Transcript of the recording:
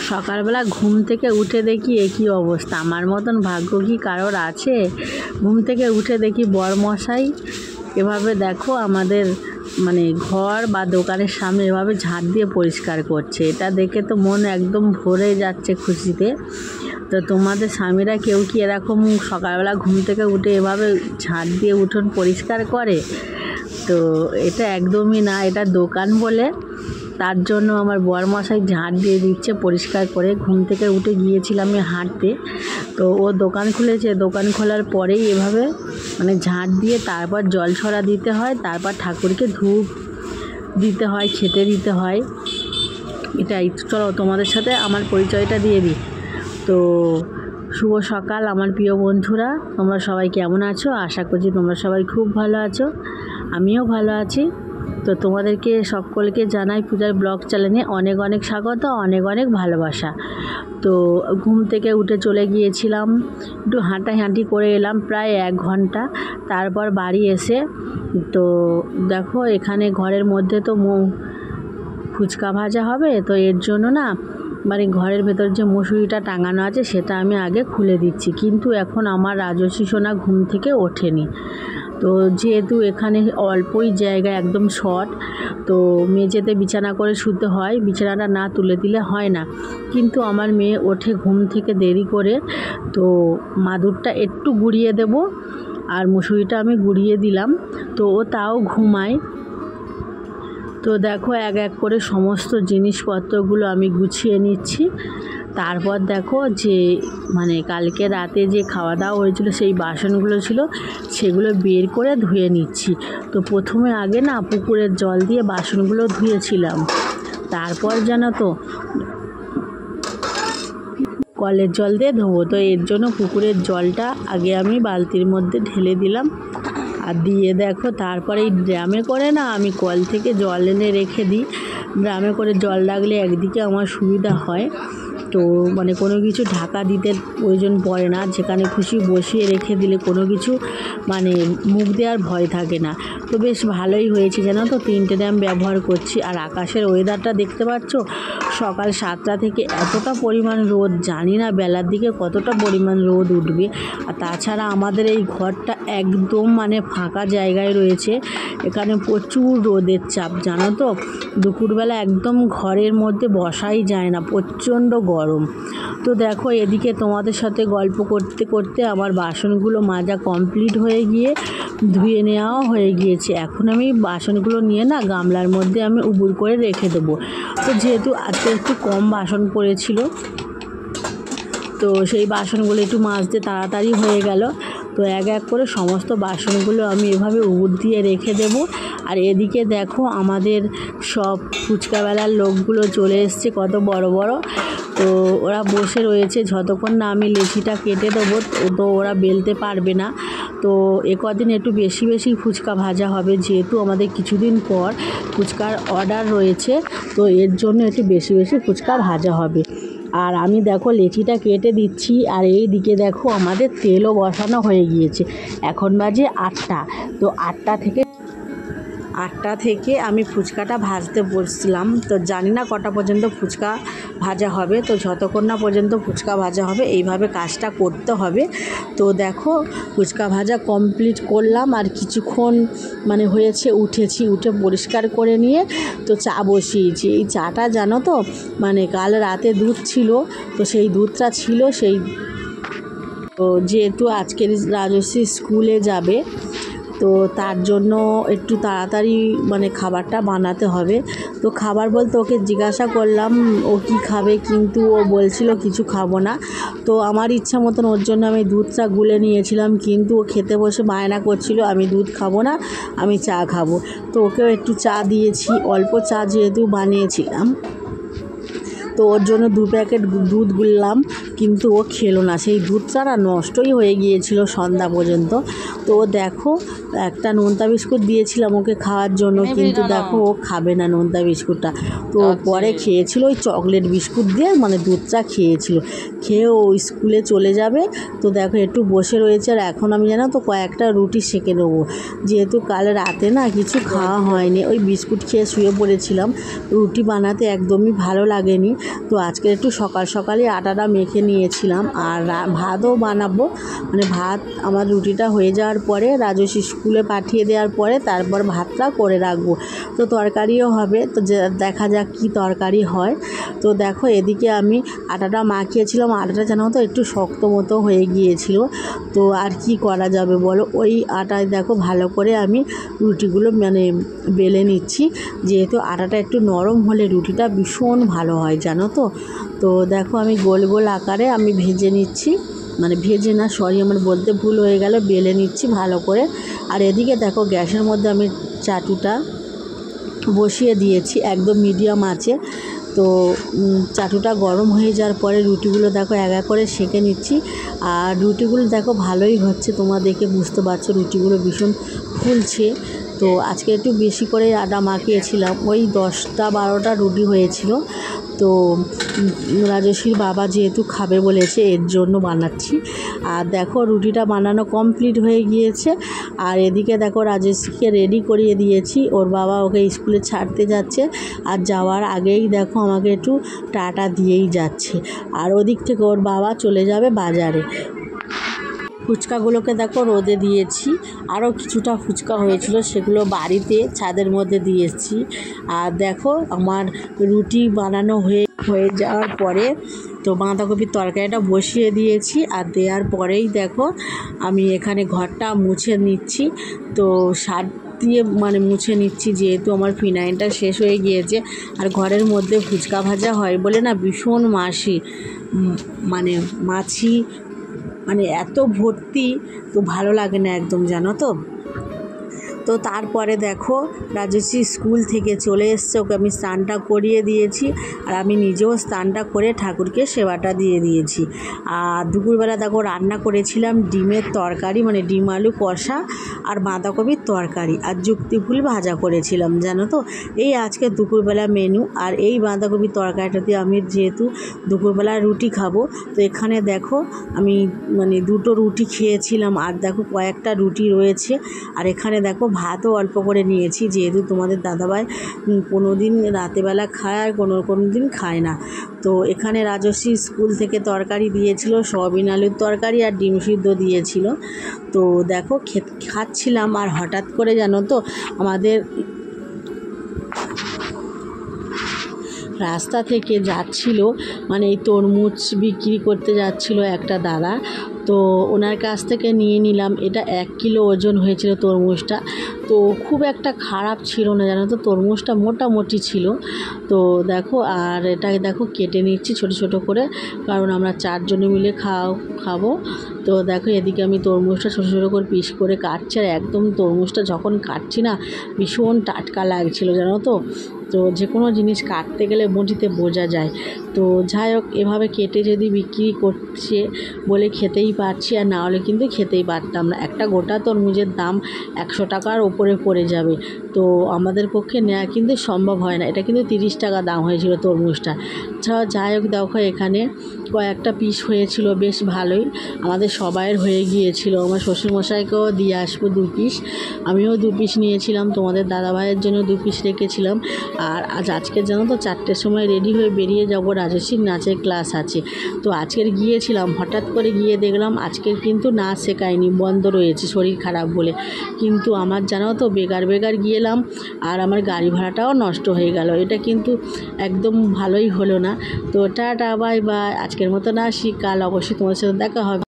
সকালবেলা ঘুম থেকে উঠে দেখি একই অবস্থা। আমার মতন ভাগ্য কি কারোর আছে? ঘুম থেকে উঠে দেখি বরমশাই এভাবে দেখো আমাদের মানে ঘর বা দোকানের সামনে এভাবে ঝাঁট দিয়ে পরিষ্কার করছে। এটা দেখে তো মন একদম ভরে যাচ্ছে খুশিতে। তো তোমাদের স্বামীরা কেউ কি এরকম সকালবেলা ঘুম থেকে উঠে এভাবে ঝাঁট দিয়ে উঠোন পরিষ্কার করে? তো এটা একদমই না, এটা দোকান বলে তার জন্য আমার বরমশাই ঝাঁট দিয়ে দিচ্ছে পরিষ্কার করে। ঘুম থেকে উঠে গিয়েছিলাম আমি হাঁটতে, তো ও দোকান খুলেছে, দোকান খোলার পরেই এভাবে মানে ঝাঁট দিয়ে তারপর জল ছড়া দিতে হয়, তারপর ঠাকুরকে ধূপ দিতে হয়, খেতে দিতে হয়। এটাই। চলো তোমাদের সাথে আমার পরিচয়টা দিয়ে দিই। তো শুভ সকাল আমার প্রিয় বন্ধুরা, তোমরা সবাই কেমন আছো? আশা করছি তোমরা সবাই খুব ভালো আছো, আমিও ভালো আছি। তো তোমাদেরকে সকলকে জানাই পূজার ব্লগ চ্যানেলে অনেক অনেক স্বাগত, অনেক অনেক ভালোবাসা। তো ঘুম থেকে উঠে চলে গিয়েছিলাম, একটু হাঁটাহাঁটি করে এলাম প্রায় 1 ঘন্টা। তারপর বাড়ি এসে তো দেখো এখানে ঘরের মধ্যে তো ফুচকা ভাজা হবে, তো এর জন্য না মানে ঘরের ভেতর যে মশুরিটা টাঙানো আছে সেটা আমি আগে খুলে দিচ্ছি। কিন্তু এখন আমার রাজস্বী সোনা ঘুম থেকে ওঠেনি। তো যেহেতু এখানে অল্পই জায়গা, একদম শর্ট, তো মেঝেতে বিছানা করে শুতে হয়, বিছানাটা না তুলে দিলে হয় না। কিন্তু আমার মেয়ে ওঠে ঘুম থেকে দেরি করে, তো মাদুরটা একটু গুড়িয়ে দেব আর মশুরিটা আমি গুড়িয়ে দিলাম, তো ও তাও ঘুমায়। তো দেখো এক এক করে সমস্ত জিনিসপত্রগুলো আমি গুছিয়ে নিচ্ছি। তারপর দেখো যে মানে কালকে রাতে যে খাওয়া দাওয়া হয়েছিল সেই বাসনগুলো ছিল সেগুলো বের করে ধুয়ে নিচ্ছি। তো প্রথমে আগে না পুকুরের জল দিয়ে বাসনগুলো ধুয়েছিলাম, তারপর জানো তো কলের জল দিয়ে ধোবো। তো এর জন্য পুকুরের জলটা আগে আমি বালতির মধ্যে ঢেলে দিলাম আর দিয়ে দেখো তারপরে এই ড্রামে করে না আমি কল থেকে জল এনে রেখে দিই। ড্রামে করে জল রাখলে একদিকে আমার সুবিধা হয়, তো মানে কোনো কিছু ঢাকা দিতে প্রয়োজন পড়ে না, যেখানে খুশি বসিয়ে রেখে দিলে কোনো কিছু মানে মুখ দেওয়ার ভয় থাকে না। তো বেশ ভালোই হয়েছে জানো তো, 3টে ড্রাম ব্যবহার করছি। আর আকাশের ওয়েদারটা দেখতে পাচ্ছ, সকাল 7টা থেকে এতটা পরিমাণ রোদ, জানি না বেলার দিকে কতটা পরিমাণ রোদ উঠবে। আর তাছাড়া আমাদের এই ঘরটা একদম মানে ফাঁকা জায়গায় রয়েছে, এখানে প্রচুর রোদের চাপ জানো তো। দুপুরবেলা একদম ঘরের মধ্যে বসাই যায় না, প্রচণ্ড গরম। তো দেখো এদিকে তোমাদের সাথে গল্প করতে করতে আমার বাসনগুলো মাজা কমপ্লিট হয়ে গিয়ে ধুয়ে নেওয়াও হয়ে গিয়েছে। এখন আমি বাসনগুলো নিয়ে না গামলার মধ্যে আমি উবুড় করে রেখে দেবো। তো যেহেতু আজকে একটু কম বাসন পড়েছিল, তো সেই বাসনগুলো একটু মাজতে তাড়াতাড়ি হয়ে গেল। তো এক এক করে সমস্ত বাসনগুলো আমি এভাবে উবুড় দিয়ে রেখে দেব। আর এদিকে দেখো আমাদের সব ফুচকাবেলার লোকগুলো চলে এসছে, কত বড় বড়। তো ওরা বসে রয়েছে, যতক্ষণ না আমি লেচিটা কেটে দেবো তো ওরা বেলতে পারবে না। তো কদিন একটু বেশি বেশি ফুচকা ভাজা হবে, যেহেতু আমাদের কিছুদিন পর ফুচকার অর্ডার রয়েছে, তো এর জন্য একটু বেশি বেশি ফুচকা ভাজা হবে। আর আমি দেখো লেচিটা কেটে দিচ্ছি, আর এই দিকে দেখো আমাদের তেলও বসানো হয়ে গিয়েছে। এখন বাজে 8টা। তো 8টা থেকে আমি ফুচকাটা ভাজতে বসছিলাম। তো জানি না কটা পর্যন্ত ফুচকা ভাজা হবে, তো যতক্ষণ না পর্যন্ত ফুচকা ভাজা হবে এইভাবে কাজটা করতে হবে। তো দেখো ফুচকা ভাজা কমপ্লিট করলাম, আর কিছুক্ষণ মানে হয়েছে উঠেছি, উঠে পরিষ্কার করে নিয়ে তো চা বসিয়েছি। এই চাটা জানো তো মানে কাল রাতে দুধ ছিল, তো সেই দুধটা ছিল সেই, তো যেহেতু আজকের রাজশ্রী স্কুলে যাবে, তো তার জন্য একটু তাড়াতাড়ি মানে খাবারটা বানাতে হবে। তো খাবার বলতে ওকে জিজ্ঞাসা করলাম ও কি খাবে, কিন্তু ও বলছিল কিছু খাবো না। তো আমার ইচ্ছা মতন ওর জন্য আমি দুধটা গুলে নিয়েছিলাম, কিন্তু ও খেতে বসে বায়না করছিল আমি দুধ খাবো না, আমি চা খাবো। তো ওকেও একটু চা দিয়েছি, অল্প চা যেহেতু বানিয়েছিলাম, তো ওর জন্য 2 প্যাকেট দুধ গুললাম, কিন্তু ও খেলো না। সেই দুধটা না নষ্টই হয়ে গিয়েছিল সন্ধ্যা পর্যন্ত। তো দেখো একটা নোনতা বিস্কুট দিয়েছিলাম ওকে খাওয়ার জন্য, কিন্তু দেখো ও খাবে না নোনতা বিস্কুটটা। তো পরে খেয়েছিল ওই চকলেট বিস্কুট দিয়ে, মানে দুধটা খেয়েছিল, খেয়ে ও স্কুলে চলে যাবে। তো দেখো একটু বসে রয়েছে। আর এখন আমি জানো তো কয়েকটা রুটি সেঁকে নেবো, যেহেতু কাল রাতে না কিছু খাওয়া হয়নি, ওই বিস্কুট খেয়ে শুয়ে পড়েছিলাম। রুটি বানাতে একদমই ভালো লাগেনি, তো আজকে একটু সকাল সকালই আটাটা মেখে নিয়েছিলাম। আর ভাতও বানাবো, মানে ভাত আমার রুটিটা হয়ে যাওয়ার পরে রাজস্বী স্কুলে পাঠিয়ে দেওয়ার পরে তারপর ভাতটা করে রাখবো। তো তরকারিও হবে, তো দেখা যাক কি তরকারি হয়। তো দেখো এদিকে আমি আটাটা মাখিয়েছিলাম, আটাটা জানো তো একটু শক্ত মতো হয়ে গিয়েছিল। তো আর কি করা যাবে বলো, ওই আটায় দেখো ভালো করে আমি রুটিগুলো মানে বেলে নিচ্ছি, যেহেতু আটাটা একটু নরম হলে রুটিটা ভীষণ ভালো হয় জানো তো। তো দেখো আমি গোল গোল আকারে আমি ভেজে নিচ্ছি, মানে ভেজে না, সরি আমার বলতে ভুল হয়ে গেল, বেলে নিচ্ছি ভালো করে। আর এদিকে দেখো গ্যাসের মধ্যে আমি চাটুটা বসিয়ে দিয়েছি একদম মিডিয়াম আঁচে। তো চাটুটা গরম হয়ে যাওয়ার পরে রুটিগুলো দেখো এক এক করে সেঁকে নিচ্ছি। আর রুটিগুলো দেখো ভালোই হচ্ছে, তোমরা দেখে বুঝতে পারছো রুটিগুলো ভীষণ ফুলছে। তো আজকে একটু বেশি করে আটা মাখিয়েছিলাম, ওই 10-12টা রুটি হয়েছিল। তো রাজস্বীর বাবা যেহেতু খাবে বলেছে এর জন্য বানাচ্ছি। আর দেখো রুটিটা বানানো কমপ্লিট হয়ে গিয়েছে। আর এদিকে দেখো রাজস্বীকে রেডি করিয়ে দিয়েছি, ওর বাবা ওকে স্কুলে ছাড়তে যাচ্ছে। আর যাওয়ার আগেই দেখো আমাকে একটু টাটা দিয়েই যাচ্ছে। আর ওদিক থেকে ওর বাবা চলে যাবে বাজারে। ফুচকাগুলোকে দেখো রোদে দিয়েছি, আরও কিছুটা ফুচকা হয়েছিল সেগুলো বাড়িতে ছাদের মধ্যে দিয়েছি। আর দেখো আমার রুটি বানানো হয়ে যাওয়ার পরে তো বাঁধাকপির তরকারিটা বসিয়ে দিয়েছি। আর দেওয়ার পরেই দেখো আমি এখানে ঘরটা মুছে নিচ্ছি। তো সার্ফ দিয়ে মানে মুছে নিচ্ছি, যেহেতু আমার ফিনাইলটা শেষ হয়ে গিয়েছে। আর ঘরের মধ্যে ফুচকা ভাজা হয় বলে না ভীষণ মানে মাছি মানে এত ভর্তি, তো ভালো লাগে না একদম জানো তো। তো তারপরে দেখো রাজস্বী স্কুল থেকে চলে এসছে, ওকে আমি স্নানটা করিয়ে দিয়েছি। আর আমি নিজেও স্নানটা করে ঠাকুরকে সেবাটা দিয়ে দিয়েছি। আর দুপুরবেলা দেখো রান্না করেছিলাম ডিমের তরকারি, মানে ডিম আলু কষা আর বাঁধাকপির তরকারি আর যুক্তি ফুল ভাজা করেছিলাম জানো তো। এই আজকে দুপুরবেলা মেনু। আর এই বাঁধাকপির তরকারিটা দিয়ে আমি যেহেতু দুপুরবেলা রুটি খাবো, তো এখানে দেখো আমি মানে 2টো রুটি খেয়েছিলাম। আর দেখো কয়েকটা রুটি রয়েছে। আর এখানে দেখো ভাতও অল্প করে নিয়েছি, যেহেতু তোমাদের দাদাভাই কোনো দিন রাতেবেলা খায় আর কোনো দিন খায় না। তো এখানে রাজস্বী স্কুল থেকে তরকারি দিয়েছিল, সয়াবিন আলুর তরকারি আর ডিম সিদ্ধ দিয়েছিল। তো দেখো খাচ্ছিলাম। আর হঠাৎ করে জানো তো আমাদের রাস্তা থেকে যাচ্ছিল, মানে এই তরমুজ বিক্রি করতে যাচ্ছিল একটা দাদা। তো ওনার কাছ থেকে নিয়ে নিলাম, এটা 1 কিলো ওজন হয়েছিল তরমুজটা। তো খুব একটা খারাপ ছিল না জানো তো, তরমুজটা মোটামুটি ছিল। তো দেখো আর এটাকে দেখো কেটে নিচ্ছি ছোট ছোট করে, কারণ আমরা 4 জনে মিলে খাবো। তো দেখো এদিকে আমি তরমুজটা ছোটো ছোটো করে পিস করে কাটছি। আর একদম তরমুজটা যখন কাটছি না ভীষণ টাটকা লাগছিল জানো তো। তো যে কোনো জিনিস কাটতে গেলে মুঠিতে বোঝা যায়। তো যাই হোক, এভাবে কেটে যদি বিক্রি করছে বলে খেতেই পারছি, আর না হলে কিন্তু খেতেই পারতাম না। একটা গোটা তরমুজের দাম 100 টাকার ওপরে পড়ে যাবে, তো আমাদের পক্ষে নেওয়া কিন্তু সম্ভব হয় না। এটা কিন্তু 30 টাকা দাম হয়েছিল তরমুজটা। যাই হোক দেখো এখানে কয়েকটা পিস হয়েছিল, বেশ ভালোই আমাদের সবাইয়ের হয়ে গিয়েছিল। আমার শ্বশুরমশাইকেও দিয়ে আসবো 2 পিস, আমিও 2 পিস নিয়েছিলাম, তোমাদের দাদাভাইয়ের জন্য 2 পিস রেখেছিলাম। আর আজকে জানো তো 4টের সময় রেডি হয়ে বেরিয়ে যাব, রাজস্বীর নাচের ক্লাস আছে। তো আজকের গিয়েছিলাম, হঠাৎ করে গিয়ে দেখলাম আজকের কিন্তু নাচ শেখায়নি, বন্ধ রয়েছে শরীর খারাপ বলে। কিন্তু আমার জানো তো বেগার গিয়েলাম, আর আমার গাড়ি ভাড়াটাও নষ্ট হয়ে গেল। এটা কিন্তু একদম ভালোই হলো না। তো টাটা বাই বাই, আজকের মতো আসি, কাল অবশ্যই তোমার সাথে দেখা হবে।